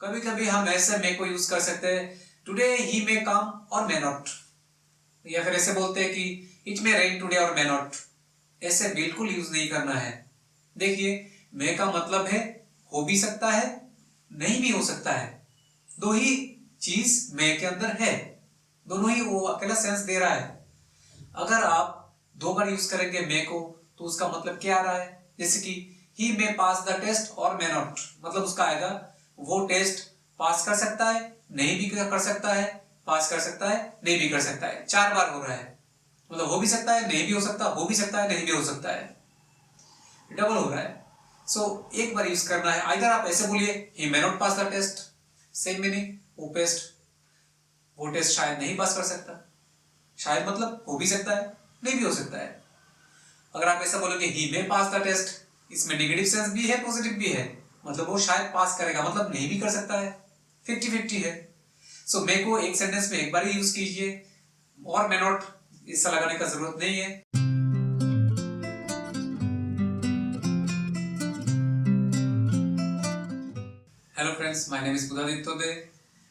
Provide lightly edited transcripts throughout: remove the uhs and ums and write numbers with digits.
कभी कभी हम ऐसे मे को यूज कर सकते हैं, टुडे ही मे कम और मे नॉट, या फिर ऐसे बोलते हैं कि इट मे रेन टुडे और मे नॉट। ऐसे बिल्कुल यूज नहीं करना है। देखिए, मे का मतलब है हो भी सकता है, नहीं भी हो सकता है। दो ही चीज मे के अंदर है, दोनों ही वो अकेला सेंस दे रहा है। अगर आप दो बार यूज करेंगे मे को तो उसका मतलब क्या आ रहा है? जैसे कि ही मे पास द टेस्ट और मे नॉट, मतलब उसका आएगा वो टेस्ट पास कर सकता है, नहीं भी कर सकता है, पास कर सकता है, नहीं भी कर सकता है। 4 बार हो रहा है, मतलब हो भी सकता है, नहीं भी हो सकता, हो भी सकता है, नहीं भी हो सकता है, डबल हो रहा है। सो एक बार यूज करना है। आइदर आप ऐसे बोलिए ही may not pass the test, same meaning, वो टेस्ट शायद नहीं पास कर सकता। शायद मतलब हो भी सकता है, नहीं भी हो सकता है। अगर आप ऐसा बोलोगे ही मे पास द टेस्ट, इसमें नेगेटिव सेंस भी है, पॉजिटिव भी है, मतलब वो शायद पास करेगा, मतलब नहीं भी कर सकता है, 50-50 है। सो मे को एक सेंटेंस में एक बार ही यूज कीजिए, और मे नॉट इससे लगाने का जरूरत नहीं है। Hello friends, my name is Budadit Tobe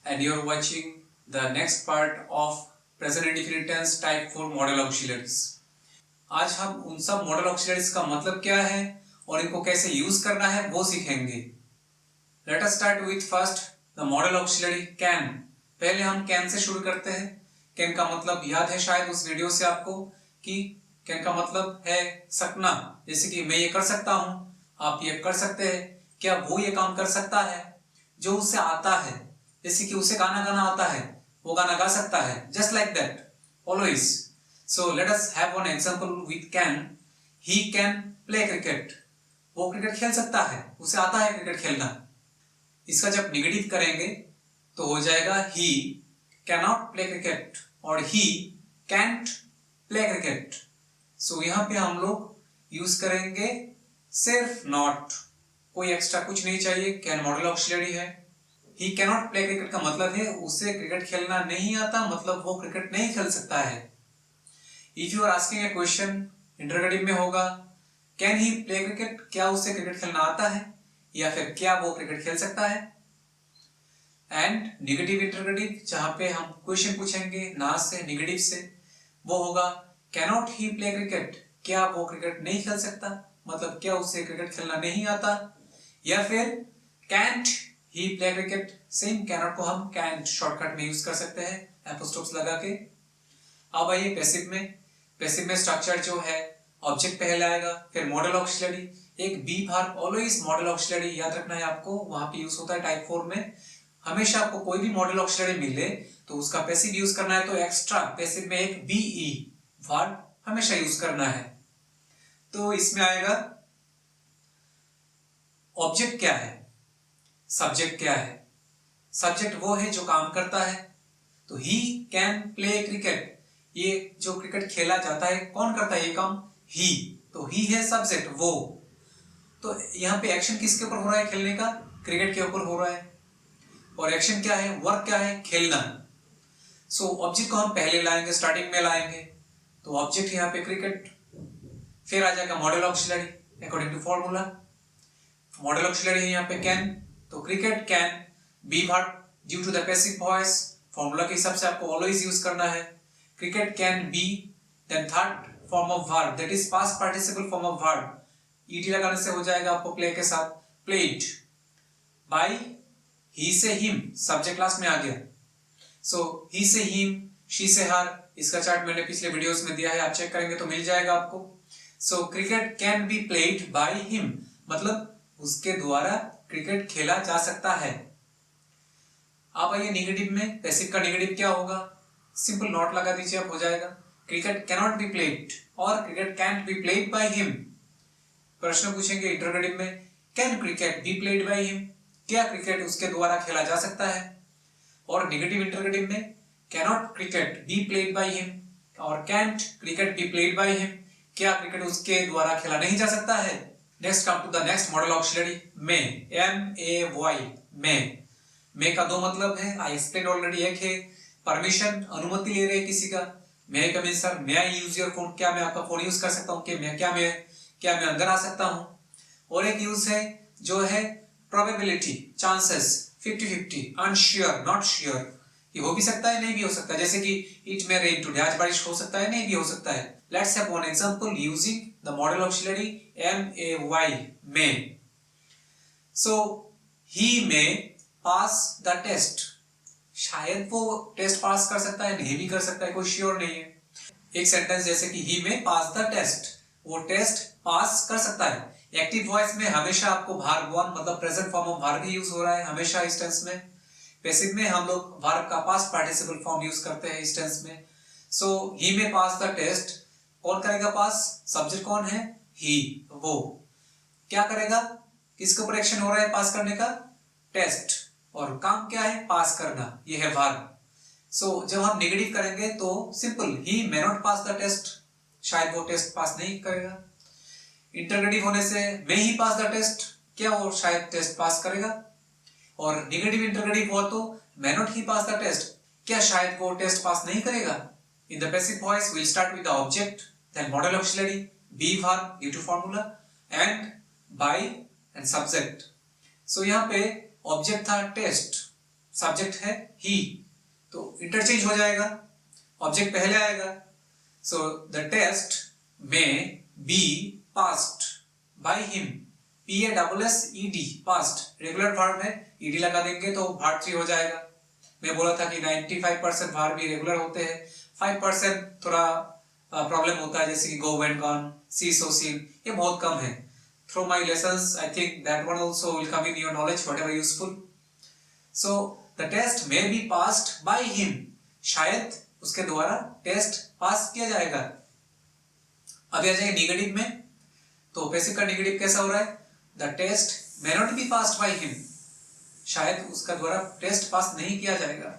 and you are watching the next part of present indefinite tense type 4 model auxiliaries. आज हम उन सब मॉडल ऑक्सिलरीज का मतलब क्या है और इनको कैसे यूज करना है वो सीखेंगे। Let us start with first the model auxiliary can. पहले हम कैन से शुरू करते हैं। कैन का मतलब याद है शायद उस वीडियो से आपको कि कैन का मतलब है सकना। जैसे कि मैं ये कर सकता हूं, आप ये कर सकते हैं, क्या वो ये काम कर सकता है, जो उसे आता है। जैसे कि उसे गाना गाना आता है, वो गाना गा सकता है, just like that always. So let us have one example with can. He can play cricket. वो क्रिकेट खेल सकता है, उसे आता है क्रिकेट खेलना। इसका जब निगेटिव करेंगे तो हो जाएगा he cannot play cricket और he can't play cricket. So यहाँ पे हम लोग यूज करेंगे सिर्फ not, कोई एक्स्ट्रा कुछ नहीं चाहिए। कैन मॉडल ऑक्सिलरी है। he cannot play cricket का मतलब है उसे क्रिकेट खेलना नहीं आता, मतलब वो क्रिकेट नहीं खेल सकता है। If you are asking a question, interrogative में होगा कैन ही प्ले क्रिकेट, क्या उसे क्रिकेट खेलना आता है, या फिर क्या वो क्रिकेट खेल सकता है। एंड नेगेटिव इंटरोगेटिव जहां पे हम क्वेश्चन पूछेंगे ना से, नेगेटिव से, वो होगा कैनॉट ही प्ले क्रिकेट, क्या वो क्रिकेट नहीं खेल सकता, मतलब क्या उसे क्रिकेट खेलना नहीं आता। या फिर कैंट ही प्ले क्रिकेट, सेम कैनॉट को हम कैंट शॉर्टकट में यूज कर सकते हैं एपोस्ट्रोफ लगा के। अब आइए पैसिव में। पैसिव में स्ट्रक्चर जो है ऑब्जेक्ट पहले आएगा, फिर मॉडल ऑक्सिलरी, एक be verb, always modal auxiliary याद रखना है आपको, वहां पे यूज होता है टाइप 4 में। हमेशा आपको कोई भी मॉडल ऑक्सिलरी मिले तो उसका पैसिव यूज करना है, तो एक्स्ट्रा पैसिव में एक बीई वर्ब हमेशा यूज करना है। तो इसमें आएगा ऑब्जेक्ट क्या है, सब्जेक्ट क्या है। सब्जेक्ट वो है जो काम करता है, तो ही कैन प्ले क्रिकेट, ये जो क्रिकेट खेला जाता है कौन करता है ये काम, ही, तो ही है सब्जेक्ट वो। तो यहाँ पे एक्शन किसके ऊपर हो रहा है, खेलने का, क्रिकेट के ऊपर हो रहा है। और एक्शन क्या है, वर्क क्या है, खेलना। सो ऑब्जेक्ट को हम पहले लाएंगे, स्टार्टिंग में लाएंगे, तो ऑब्जेक्ट यहाँ पे क्रिकेट, फिर आ जाएगा modal auxiliary according to formula. Modal auxiliary है यहाँ पे कैन, तो cricket can be verb due to the passive voice, formula के हिसाब से आपको ऑलवेज यूज करना है। Cricket can be, then third form of verb that is past participle form of verb, E T लगाने से हो जाएगा आपको प्ले के साथ, प्लेड बाय ही से हिम, सब्जेक्ट क्लास में आ गया। सो ही से हिम, शी से हर, इसका चार्ट मैंने पिछले वीडियोस में दिया है, आप चेक करेंगे तो मिल जाएगा आपको। So cricket can be played by him, मतलब उसके द्वारा क्रिकेट खेला जा सकता है। अब आइए नेगेटिव में, पैसिव का नेगेटिव क्या होगा, सिंपल नॉट लगा दीजिए, आप हो जाएगा क्रिकेट कैनॉट बी प्लेड और cricket can't be played by him. प्रश्न पूछेंगे इंटरोगेटिव में, can cricket be played by him, क्या क्रिकेट उसके द्वारा खेला जा सकता है। और नेगेटिव इंटरोगेटिव में cannot cricket be played by him और can't cricket be played by him, क्या क्रिकेट उसके द्वारा खेला नहीं जा सकता है। Next come to the next modal auxiliary may, M A Y, मे का दो मतलब है, आई एक्सप्लेन ऑलरेडी। एक है परमिशन, अनुमति ले रहे किसी का, may come in sir, may I use your phone, क्या मैं आपका फोन यूज कर सकता हूँ, कि मैं क्या मैं अंदर आ सकता हूँ। और एक यूज है जो है probability, chances, 50-50, unsure, not sure. ये हो भी सकता है, नहीं भी हो सकता है। जैसे कि इट मे रेन टुडे, आज बारिश हो सकता है, नहीं भी हो सकता है। Let's have one example using the model auxiliary may, may. So he may pass the test. शायद वो टेस्ट पास कर सकता है, नहीं भी कर सकता है, कोई श्योर नहीं है। एक सेंटेंस जैसे कि he may pass the test, वो टेस्ट पास कर सकता है। एक्टिव वॉइस में हमेशा आपको वर्ब वन मतलब present form of verb he use हो रहा है हमेशा इस टेंस में। पैसिव में हम लोग वर्ब का पास्ट पार्टिसिपल फॉर्म यूज करते हैं इस टेंस में। सो ही में पास द टेस्ट, कौन करेगा पास? सब्जेक्ट कौन है? ही, वो। क्या करेगा? किसके ऊपर एक्शन हो रहा है पास करने का? टेस्ट। और काम क्या है? पास करना, ये है वर्ब। सो जब हम नेगेटिव करेंगे तो simple, he may not pass the test, शायद वो टेस्ट पास नहीं करेगा। इंटरगेटिव होने से मे ही पास द टेस्ट, क्या वो शायद टेस्ट पास करेगा। और नेगेटिव इंटरगेटिव हुआ तो may not he pass the test, क्या शायद वो टेस्ट पास नहीं करेगा। In the passive voice we will start with the object, then modal auxiliary, be verb due to formula, and by and subject. So यहाँ पे object था test, subject है ही, तो इंटरचेंज हो जाएगा, ऑब्जेक्ट पहले आएगा। सो द टेस्ट में be passed by him, PASSED passed, regular verb है, ईडी लगा देंगे तो वर्ब 3 हो जाएगा। मैं बोला था कि 95% वर्ब भी रेगुलर होते हैं, 5% थोड़ा प्रॉब्लम होता है, जैसे कि गो वेंट गॉन, सी सो सीन, ये बहुत कम है। Through my lessons, I think that one also will come in your knowledge, whatever useful. So the test may be passed by him. शायद उसके द्वारा टेस्ट पास किया जाएगा। अभी आ जाएंगे नेगेटिव में, तो पैसिव का नेगेटिव कैसा हो रहा है? The test may not be passed by him. शायद उसका द्वारा टेस्ट पास नहीं किया जाएगा।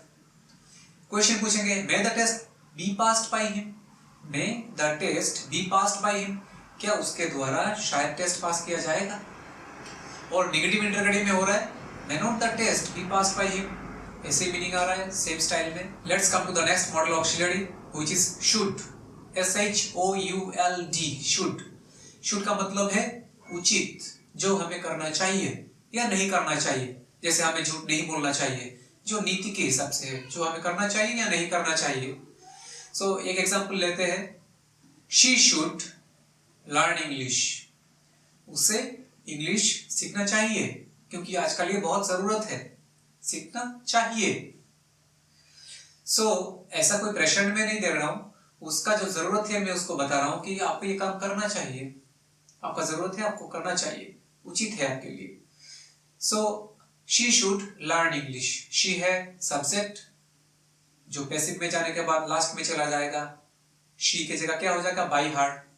क्वेश्चन पूछेंगे, may the test be passed by him? May the test be passed by him? क्या उसके द्वारा शायद टेस्ट पास किया जाएगा। और नेगेटिव इंटरगेटिव में हो रहा है may not the test be pass by him, ऐसे मीनिंग आ रहा है सेम स्टाइल में। Let's come to the next modal auxiliary which is should, SHOULD, should. Should का मतलब है उचित, जो हमें करना चाहिए या नहीं करना चाहिए। जैसे हमें झूठ नहीं बोलना चाहिए, जो नीति के हिसाब से है, जो हमें करना चाहिए या नहीं करना चाहिए। सो एक एग्जांपल लेते हैं, शी शुड लर्न इंग्लिश, उसे इंग्लिश सीखना चाहिए, क्योंकि आजकल ये बहुत जरूरत है, सीखना चाहिए। सो ऐसा कोई प्रेशर में नहीं दे रहा हूं, उसका जो जरूरत है मैं उसको बता रहा हूं कि आपको ये काम करना चाहिए, आपका जरूरत है, आपको करना चाहिए, उचित है आपके लिए। So she should learn English, she है सब्जेक्ट जो पैसिव में जाने के बाद लास्ट में चला जाएगा, शी की जगह क्या हो जाएगा? By heart.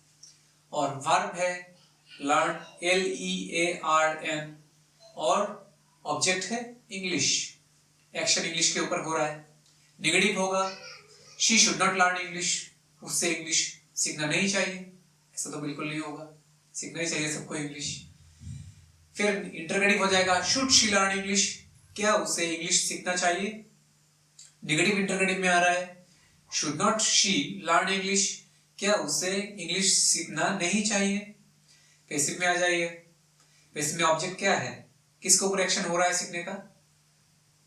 और वर्ब है लर्न, LEARN, और ऑब्जेक्ट है इंग्लिश, एक्शन इंग्लिश के ऊपर हो रहा है। नेगेटिव होगा she should not learn English, उससे इंग्लिश सीखना नहीं चाहिए, ऐसा तो बिल्कुल नहीं होगा, सीखना ही चाहिए सबको इंग्लिश। फिर इंटरगेटिव हो जाएगा शुड शी लर्न इंग्लिश, क्या उसे इंग्लिश सीखना चाहिए। नेगेटिव इंटरगेटिव में आ रहा है should not she learn English, क्या उसे इंग्लिश सीखना नहीं चाहिए। पैसिव में आ जाइए, पैसिव में ऑब्जेक्ट क्या है, किसके ऊपर एक्शन हो रहा है सीखने का?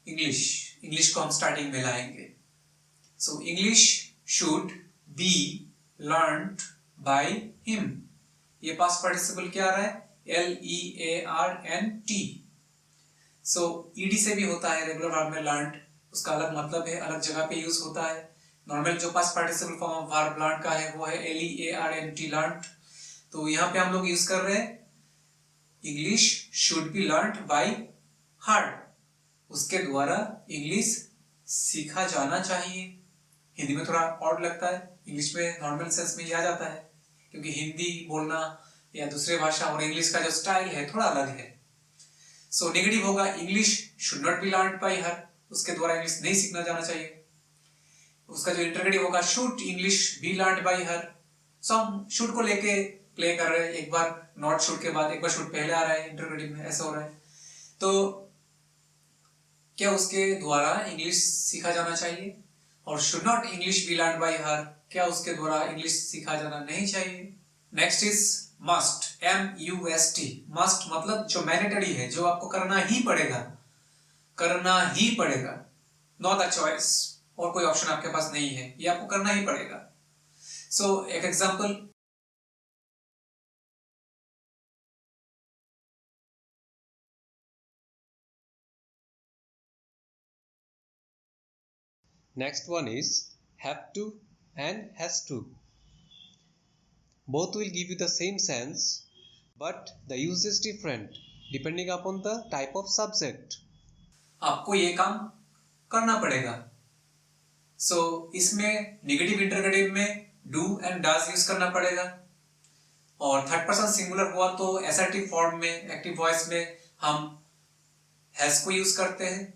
इंग्लिश, इंग्लिश को हम स्टार्टिंग में लाएंगे। So English should be learned bye him, ये पास्ट पार्टिसिपल क्या आ रहा है? LEARNT। सो ईडी से भी होता है रेगुलर वर्ब में लर्न्ड, उसका अलग मतलब है, अलग जगह पे यूज होता है। नॉर्मल जो past participle form of verb learn का है वो है LEARNT, लर्न्ड। तो यहाँ पे हम लोग यूज कर रहे हैं English should be learned by हर, उसके द्वारा इंग्लिश सीखा जाना चाहिए। हिंदी में थोड़ा ऑड लगता है, इंग्लिश में नॉर्मल सेंस में ही आ जाता है, क्योंकि हिंदी बोलना या दूसरे भाषा और इंग्लिश का जो स्टाइल है थोड़ा अलग है। सो नेगेटिव होगा English should not be learned by हर, उसके द्वारा इंग्लिश नहीं सीखना जाना चाहिए। उसका जो इंटरगेटिव होगा should English be learned by her. So हम शुड को लेके प्ले कर रहे हैं, एक बार नॉट शुड के बाद एक बार शुड पहले आ रहा है इंटरगेटिव में, ऐसा हो रहा है। तो क्या उसके द्वारा इंग्लिश सीखा जाना चाहिए, और should not English be learned by her, क्या उसके द्वारा इंग्लिश सीखा जाना नहीं चाहिए। Next is must, MUST। Must मतलब जो मैंडेटरी है, जो आपको करना ही पड़ेगा, करना ही पड़ेगा, नॉट अ चॉइस, और कोई ऑप्शन आपके पास नहीं है, ये आपको करना ही पड़ेगा। सो एक example, Next one is have to and has to. Both will give you the same sense, but the use is different depending upon the type of subject. आपको ये काम करना पड़ेगा। सो इसमें नेगेटिव इंटरगेटिव में डू एंड डज यूज करना पड़ेगा, और थर्ड पर्सन सिंगुलर हुआ तो एसर्टिव फॉर्म में, एक्टिव वॉइस में हम हैज को यूज करते हैं।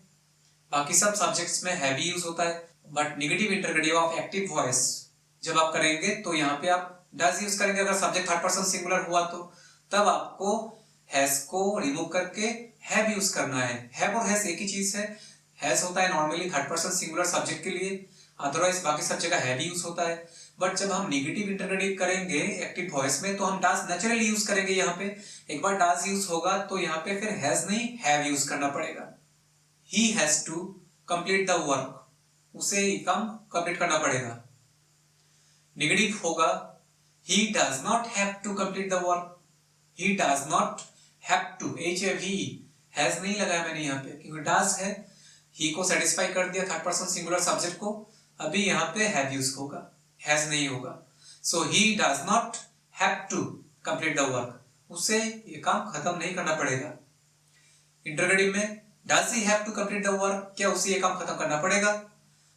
बाकी सब सब्जेक्ट्स में हैव यूज होता है, but negative interrogative of active voice जब आप करेंगे तो यहाँ पे आप डज यूज करेंगे। अगर सब्जेक्ट थर्ड पर्सन सिंगुलर हुआ तो तब आपको हैज को रिमूव करके हैव यूज करना है। हैव और हैज एक ही चीज है। हैज होता है normally third person singular subject के लिए, अदरवाइज बाकी सब जगह हैव यूज होता है। बट जब हम नेगेटिव इंटरगेटिव करेंगे एक्टिव वॉइस में तो हम डज नेचुरली यूज करेंगे। यहाँ पे एक बार डज यूज होगा तो यहाँ पे फिर हैज नहीं हैव यूज करना पड़ेगा। He has to complete the work, उसे काम कंप्लीट करना पड़ेगा। नेगेटिव होगा he does not have to complete the work, he does not have to, has नहीं लगाया मैंने यहाँ पे क्योंकि डज है, ही को सेटिस्फाई कर दिया थर्ड पर्सन सिंगुलर सब्जेक्ट को, अभी यहाँ पे हैव यूज होगा, हैज नहीं होगा। So he does not have to complete the work, उसे ये काम खत्म नहीं करना पड़ेगा। इंटरगेटिव में does he have to complete the work, क्या उसे ये काम खत्म करना पड़ेगा।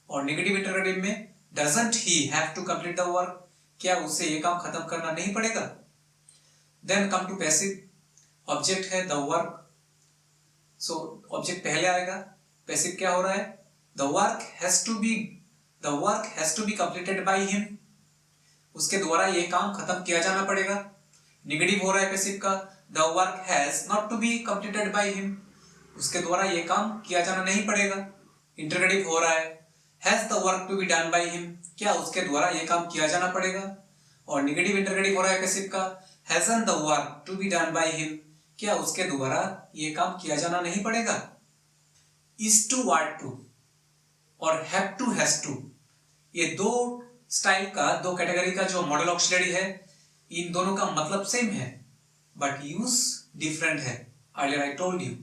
और नेगेटिव इंटरगेटिव में doesn't he have to complete the work, क्या उसे ये काम खत्म करना नहीं पड़ेगा। Then come to passive, object है द वर्क, सो ऑब्जेक्ट पहले आएगा। पैसिव क्या हो रहा है, the work has to be completed by him, उसके द्वारा ये काम खत्म किया जाना पड़ेगा। नेगेटिव हो रहा है पैसिव का, the work has not to be completed by him, उसके द्वारा ये काम किया जाना नहीं पड़ेगा। इंटरगेटिव हो रहा है, has the work to be done by him, क्या उसके द्वारा ये काम किया जाना पड़ेगा। और नेगेटिव इंटरगेटिव हो रहा है पैसिव का, hasn't the work to be done by him, क्या उसके द्वारा ये काम किया जाना नहीं पड़ेगा। इज टू, आर टू और हैव टू, हैज टू, ये दो स्टाइल का, दो कैटेगरी का जो मॉडल ऑक्सिलरी है, इन दोनों का मतलब सेम है बट यूज डिफरेंट है। Earlier I told you,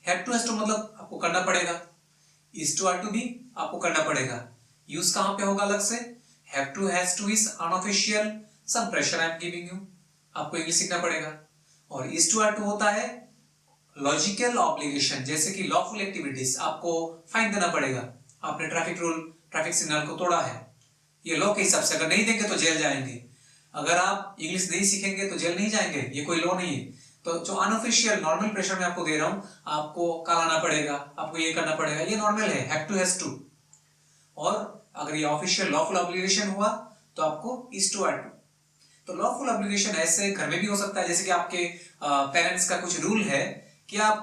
have to has to मतलब आपको करना पड़ेगा, इज टू आर टू भी आपको करना पड़ेगा। यूज कहां पे होगा अलग से, have to has to is unofficial, some pressure I am giving you, आपको इंग्लिश सीखना पड़ेगा। और इज टू आर टू होता है लॉजिकल ऑब्लिगेशन, जैसे कि लॉफुल एक्टिविटीज, आपको फाइन देना पड़ेगा। आपने ट्रैफिक रूल, ट्रैफिक सिग्नल को तोड़ा है, ये लॉ के हिसाब से, अगर नहीं देंगे तो जेल जाएंगे। अगर आप इंग्लिश नहीं सीखेंगे तो जेल नहीं जाएंगे, ये कोई लॉ नहीं है। तो जो अनऑफिशियल नॉर्मल प्रेशर में आपको दे रहा हूं, आपको कल आना पड़ेगा, आपको ये करना पड़ेगा, ये नॉर्मल है, हैव टू हैज टू। और अगर ये ऑफिशियल लॉफुल ऑब्लिगेशन हुआ तो आपको इज टू आर टू। तो लॉफुल ऑब्लिगेशन ऐसे घर में भी हो सकता है, जैसे कि आपके पेरेंट्स का कुछ रूल है कि आपको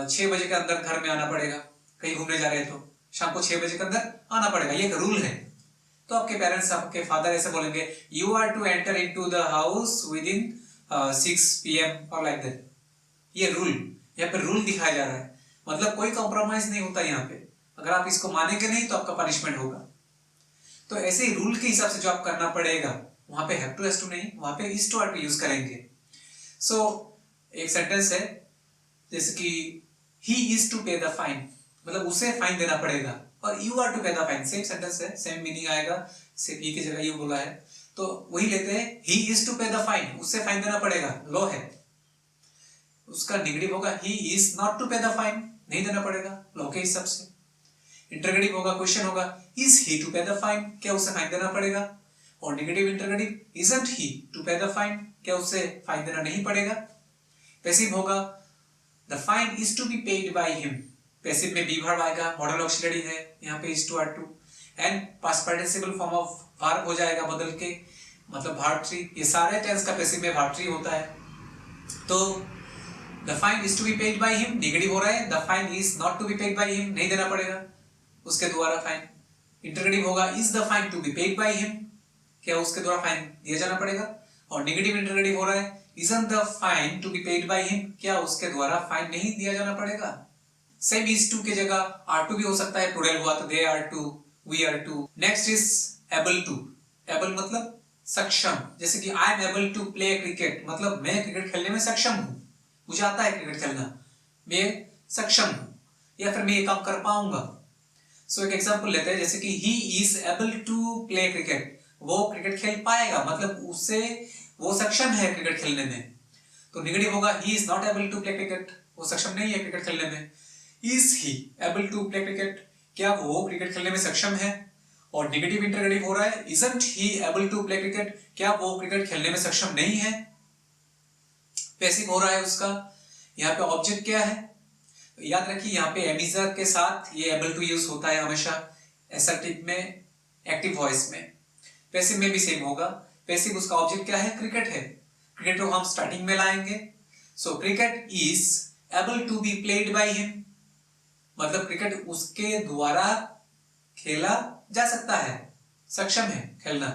6 बजे के अंदर घर में आना पड़ेगा, कहीं घूमने जा रहे हैं तो शाम को 6 बजे के अंदर आना पड़ेगा, ये एक रूल है। तो आपके पेरेंट्स, आपके फादर ऐसे बोलेंगे, you are to enter into the house within 6 PM और लाइक दैट, ये रूल, यहाँ पे रूल दिखाया जा रहा है, मतलब कोई कॉम्प्रोमाइज नहीं होता यहाँ पे। अगर आप इसको मानेंगे नहीं तो आपका पनिशमेंट होगा। तो ऐसे ही रूल के हिसाब से जो आप करना पड़ेगा, वहां पे हैव टू हैज टू नहीं, वहां पे is to are to use करेंगे। सो एक सेंटेंस है जैसे कि he is to pay the fine, मतलब उसे फाइन देना पड़ेगा, और you are to pay the fine, same sentence है, सेम मीनिंग आएगा, सिर्फ ही की जगह यू बोला है तो वही लेते हैं। He is to pay the fine, उससे फाइन देना पड़ेगा, लॉ है। उसका नेगेटिव होगा ही is not to pay the fine, नहीं देना पड़ेगा लॉ के हिसाब से। इंटरगेटिव होगा, क्वेश्चन होगा, is he to pay the fine, क्या उसे फाइन देना पड़ेगा। और negative interrogative, isn't he to pay the fine, क्या उसे फाइन देना नहीं पड़ेगा। पैसिव होगा, the fine is to be paid by him, passive में बी वर्ब आएगा, मॉडल ऑक्सिलरी है, यहाँ पे is to are to, and past participle form of verb हो जाएगा बदल के, मतलब वर्ब ट्री। ये सारे टेंस का पैसिव में वर्ब ट्री होता है। तो the fine is to be paid by him, negative हो रहा है, the fine is not to be paid by him, नहीं देना पड़ेगा उसके द्वारा फाइन। इंटरगेटिव होगा, is the fine to be paid by him, क्या उसके द्वारा फाइन दिया जाना पड़ेगा। और नेगेटिव इंटरगेटिव हो रहा है, isn't the fine to be paid by him? क्या उसके द्वारा फाइन नहीं दिया जाना पड़ेगा? सेम is to के जगह are to भी हो सकता है, प्लूरल हुआ तो they are to, we are to. Next is able to. able मतलब सक्षम, जैसे कि I am able to play cricket, मतलब मैं क्रिकेट खेलने में सक्षम हूँ, मुझे आता है क्रिकेट खेलना, मैं सक्षम हूँ, या फिर मैं ये काम कर पाऊंगा. सो एक एग्जांपल लेते हैं, जैसे कि he is able to play cricket, वो क्रिकेट खेल पाएगा, मतलब उससे वो सक्षम है क्रिकेट खेलने में. तो नेगेटिव होगा he is not able to play cricket, वो सक्षम नहीं है क्रिकेट खेलने में. is he able to play cricket, क्या वो क्रिकेट खेलने में सक्षम है? और नेगेटिव इंटरोगेटिव हो रहा है isn't he able to play cricket, क्या वो क्रिकेट खेलने में सक्षम नहीं है? पैसिव हो रहा है उसका. यहाँ पे ऑब्जेक्ट क्या है? याद रखिए यहाँ पे एमिजर के साथ ये एबल टू यूज होता है हमेशा, एसर्टिव में, एक्टिव वॉइस में. पैसिव में भी सेम होगा. पैसिव उसका ऑब्जेक्ट क्या है? क्रिकेट है. क्रिकेट को हम स्टार्टिंग में लाएंगे. So cricket is able to be played by him, मतलब क्रिकेट उसके द्वारा खेला जा सकता है, सक्षम है खेलना.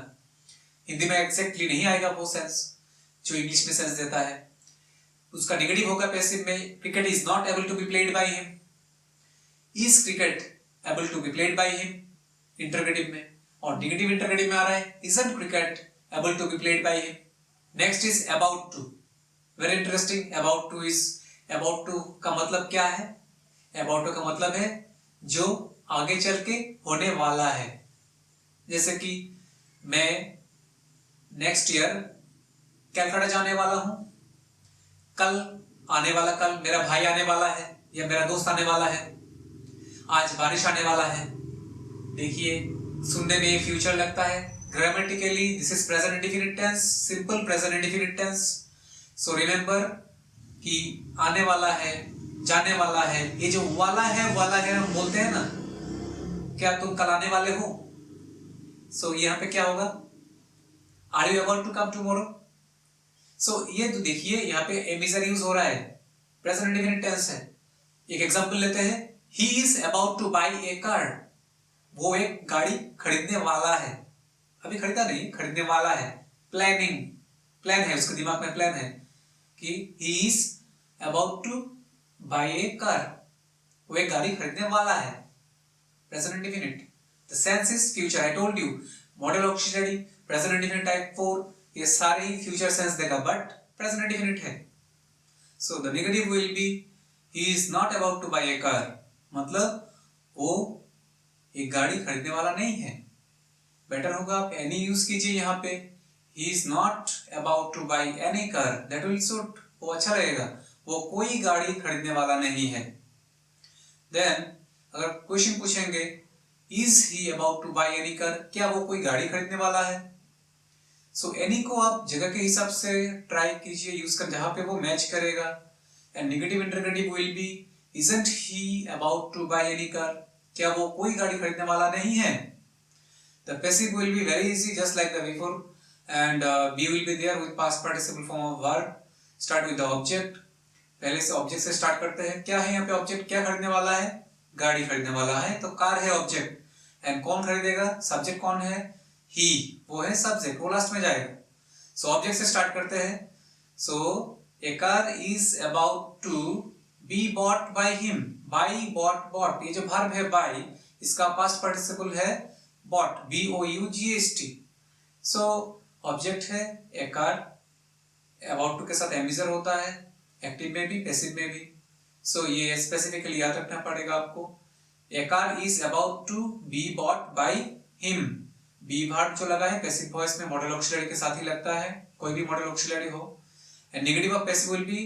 हिंदी में एग्जैक्टली नहीं आएगा वो सेंस जो इंग्लिश में सेंस देता है. उसका नेगेटिव होगा पैसिव में, cricket is not able to be played by him. Is cricket able to be played by him interrogative में, और नेगेटिव इंटरोगेटिव में आ रहा है isn't cricket able to be played by him. Next is about to. Very interesting. about to is, about to का मतलब क्या है? about to का मतलब है जो आगे चल के होने वाला है. जैसे कि मैं नेक्स्ट ईयर कलकत्ता जाने वाला हूं, कल आने वाला, कल मेरा भाई आने वाला है या मेरा दोस्त आने वाला है, आज बारिश आने वाला है. देखिए सुनने में ये फ्यूचर लगता है. Grammatically this is present indefinite tense, simple present indefinite tense. So remember कि आने वाला है, जाने वाला है, ये जो वाला है हम बोलते हैं ना, क्या तुम कल आने वाले हो? सो यहाँ पे क्या होगा? Are you about to come tomorrow? So ये तो देखिए यहाँ पे एमिजर यूज हो रहा है, प्रेजेंट इंडेफिनिट टेंस है. एक एग्जांपल लेते हैं, he is about to buy a car, वो एक गाड़ी खरीदने वाला है, अभी खरीदा नहीं, खरीदने वाला है. प्लानिंग, प्लान है, उसके दिमाग में प्लान है कि he is about to buy a car, वो एक गाड़ी खरीदने वाला है. Present indefinite. The sense is future. I told you modal auxiliary, present indefinite type 4 ये सारे ही फ्यूचर सेंस देगा, बट प्रेजेंट इंडेफिनिट है. So the negative will be he is not about to buy a car, मतलब वो एक गाड़ी खरीदने वाला नहीं है. बेटर होगा आप एनी यूज कीजिए यहाँ पे. He is not about to buy any car, that will suit, वो अच्छा लगेगा. वो कोई गाड़ी खरीदने वाला नहीं है. देन अगर क्वेश्चन पूछेंगे is he about to buy any car, क्या वो कोई गाड़ी खरीदने वाला है? सो एनी को आप जगह के हिसाब से ट्राई कीजिए यूज कर, जहां पे वो मैच करेगा. And negative interrogative will be isn't he about to buy any car, क्या वो कोई गाड़ी खरीदने वाला नहीं है. The passive will be very easy, just like the before, and be will be there with past participle form of verb. Start with the object. पहले से ऑब्जेक्ट से स्टार्ट करते हैं. क्या है यहाँ पे ऑब्जेक्ट? क्या खरीदने वाला है? गाड़ी खरीदने वाला है, तो कार है ऑब्जेक्ट. एंड कौन खरीदेगा? सब्जेक्ट कौन है? ही, वो है सब्जेक्ट, वो लास्ट में जाएगा. सो ऑब्जेक्ट से स्टार्ट करते हैं. So a car is about to be bought by him. Buy, bought, bought, ये जो वर्ब है बाय, इसका पास्ट पार्टिसिपल है बॉट, BOUGHT. सो ऑब्जेक्ट है ए कार, अबाउट टू के साथ एमिजर होता है, एक्टिव में भी पैसिव में भी. सो ये स्पेसिफिकली याद रखना पड़ेगा आपको. A car is about to be bought by him. Be verb जो लगा है पैसिव वॉइस में मॉडल ऑक्सिलरी के साथ ही लगता है, कोई भी मॉडल ऑक्सिलरी हो. And negative of passive will be,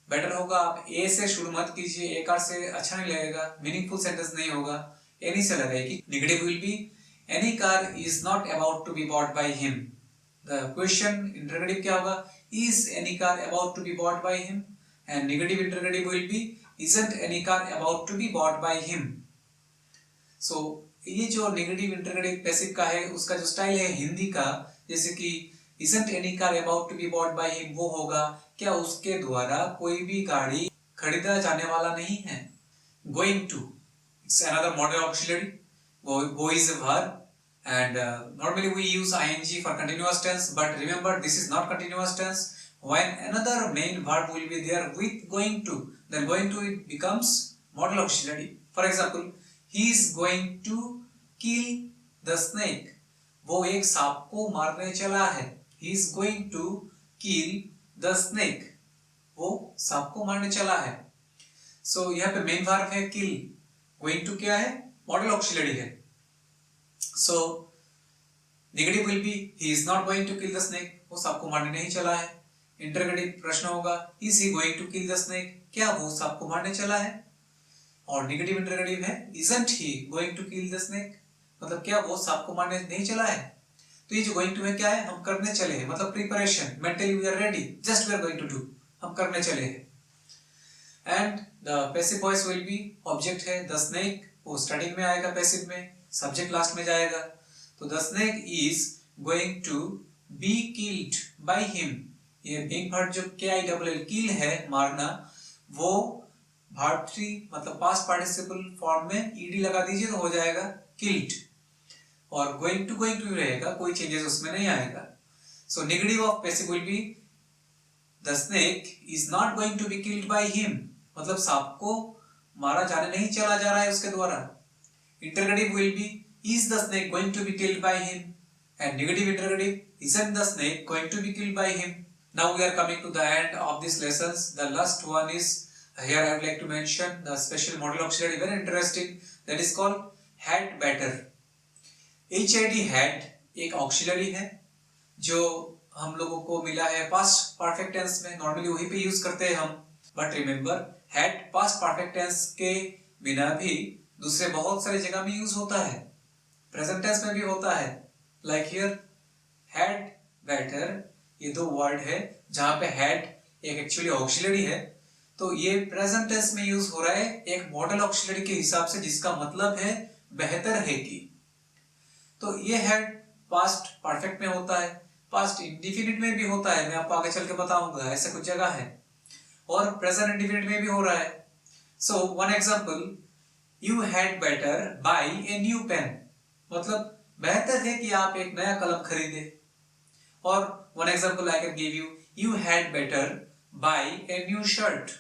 better होगा आप ए से शुरू मत कीजिए, ए कार से अच्छा नहीं लगेगा, मीनिंगफुल सेंटेंस नहीं होगा. एनी से लगाइए. Negative will be any car is not about to be bought by him. The question interrogative क्या होगा? Is any car about to be bought by him. And negative interrogative will be isn't any car about to be bought by him. So ये जो negative interrogative passive का है, उसका जो style है हिंदी का, जैसे कि isn't any car about to be bought by him, वो होगा क्या उसके द्वारा कोई भी गाड़ी खरीदा जाने वाला नहीं है. going to, it's another model auxiliary. Go is a verb, and normally we use ing for continuous tense, but remember this is not continuous tense. when another main verb will be there with going to, then going to it becomes modal auxiliary. For example, he is going to kill the snake. वो एक सांप को मारने चला है. He is going to kill the snake. वो सांप को मारने चला है. So यहाँ पे मेन वर्ब है kill. Going to क्या है? मॉडल ऑक्सिलरी है. So negative will B he is not going to kill the snake. वो सांप को मारने नहीं चला है. इंटरोगेटिव प्रश्न होगा is he going to kill the snake? क्या वो सांप को मारने चला है? और नेगेटिव इंटरोगेटिव है isn't he going to kill the snake? मतलब क्या वो सांप को मारने नहीं चला है? तो ये जो गोइंग टू है क्या है? हम करने चले हैं, मतलब preparation. Mentally we are ready, just we are going to do. हम करने चले हैं. And the passive voice will be object है द स्नेक. वो स्टार्टिंग में आएगा पैसिव में, सब्जेक्ट लास्ट में जाएगा. तो the snake is going to be killed by him. ये बिंग वर्ब जो KILL किल है, मारना, वो वर्ब 3 मतलब पास्ट पार्टिसिपल फॉर्म में ed लगा दीजिए तो हो जाएगा किल्ड. और गोइंग टू रहेगा, कोई चेंजेस उसमें नहीं आएगा. So negative of passive will be the snake is not going to be killed by him. मतलब सांप को मारा जाने नहीं चला जा रहा है उसके द्वारा. Interrogative will be is the snake going to be killed by him. And negative interrogative isn't the snake going to be killed by him. Now we are coming to the end of these lessons. The last one is here I would like to mention the special modal auxiliary, very interesting, that is called had better. HAD had एक auxiliary है जो हम लोगों को मिला है past perfect tense में. Normally वही पे यूज करते हैं हम. But remember had past perfect tense के बिना भी दूसरे बहुत सारी जगह में यूज होता है. प्रेजेंट टेंस में भी होता है. लाइक हियर had better, ये दो वर्ड है जहां पे had एक एक्चुअली ऑक्सिलरी है. तो ये प्रेजेंट टेंस में यूज हो रहा है एक मॉडल ऑक्सिलरी के हिसाब से, जिसका मतलब है बेहतर है कि. तो ये had पास्ट परफेक्ट में होता है, पास्ट इंडिफिनिट में भी होता है. मैं आपको आगे चल के बताऊंगा, ऐसे कुछ जगह है. और प्रेजेंट इंडिफिनिट में भी हो रहा है. So one example, you had better buy a new pen. मतलब बेहतर है कि आप एक नया कलम खरीदे. और one example I can give you, you had better buy a new shirt.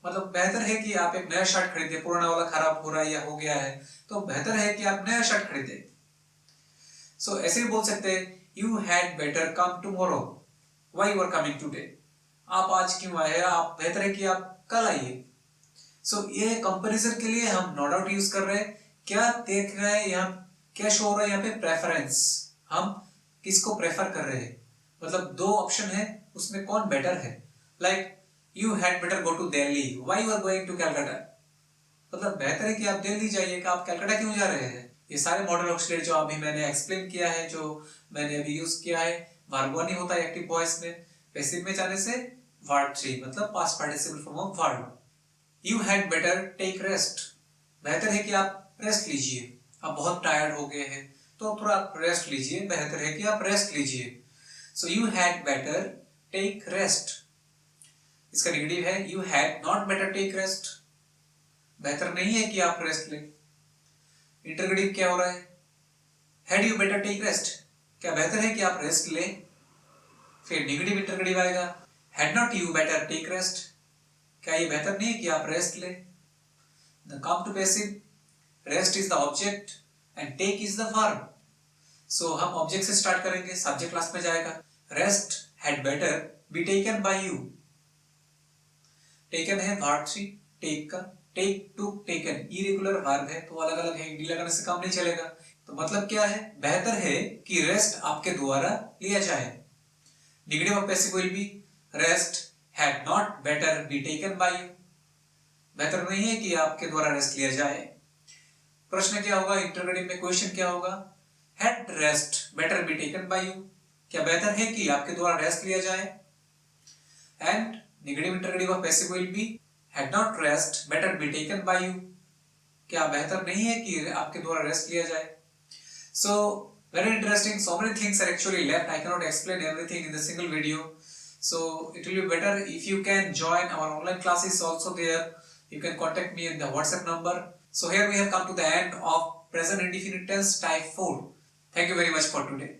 मतलब बेहतर है कि आप एक नया शर्ट खरीदे. पुराना वाला खराब हो रहा है या हो गया है, तो बेहतर है कि आप नया शर्ट खरीदे. सो ऐसे भी बोल सकते हैं you had better come tomorrow. Why you are coming today? आप आज क्यों आए? आप बेहतर है कि आप कल आइए. सो ये कंपैरिजन के लिए हम नॉट आउट यूज कर रहे हैं. क्या देख रहे हैं यहाँ, क्या शो हो रहा है यहाँ पे? प्रेफरेंस. हम किसको प्रेफर कर रहे हैं, मतलब दो ऑप्शन है, उसमें कौन बेटर है. Like you had better go to Delhi, why you are going to Calcutta. मतलब बेहतर है कि आप दिल्ली जाइए, कि आप कलकत्ता क्यों जा रहे हैं. ये सारे मॉडल ऑक्सिलरी जो अभी मैंने एक्सप्लेन किया है, जो मैंने अभी यूज किया है, वर्ब 1 ही होता है एक्टिव वॉइस में. पैसिव में जाने से वर्ब 3 मतलब past participle form of verb. You had better take rest. बेहतर है कि आप रेस्ट लीजिए. आप बहुत टायर्ड हो गए हैं तो थोड़ा रेस्ट लीजिए. बेहतर है कि आप रेस्ट लीजिए. So you had better take rest. इसका नेगेटिव है you had not better take rest. बेहतर नहीं है कि आप रेस्ट लें. इंटरोगेटिव क्या हो रहा है? had you better take rest. क्या बेहतर है कि आप रेस्ट लें. फिर नेगेटिव इंटरोगेटिव आएगा had not you better take rest. क्या ये बेहतर नहीं है कि आप रेस्ट लें. Now come to passive. Rest is the object and take is the verb. So हम ऑब्जेक्ट से स्टार्ट करेंगे, सब्जेक्ट क्लास में जाएगा. Rest had better be taken by you. Taken है verb 3, take का. Take to taken irregular verb है, तो अलग अलग है, ed लगाने से काम नहीं चलेगा. तो मतलब क्या है? बेहतर है कि रेस्ट आपके द्वारा लिया जाए. Negative of passive will B rest had not better be taken by you. बेहतर नहीं है कि आपके द्वारा रेस्ट लिया जाए. प्रश्न क्या होगा? इंटरोगेटिव में क्वेश्चन क्या होगा? had rest better be taken by you. क्या बेहतर है कि आपके द्वारा रेस्ट लिया जाए. And negative interrogative of passive will B had not rest better be taken by you. क्या बेहतर नहीं है कि आपके द्वारा रेस्ट लिया जाए. So very interesting. So many things are actually left. I cannot explain everything in the single video. So it will be better if you can join our online classes also there. You can contact me in the WhatsApp number. So here we have come to the end of present indefinite tense type 4. Thank you very much for today.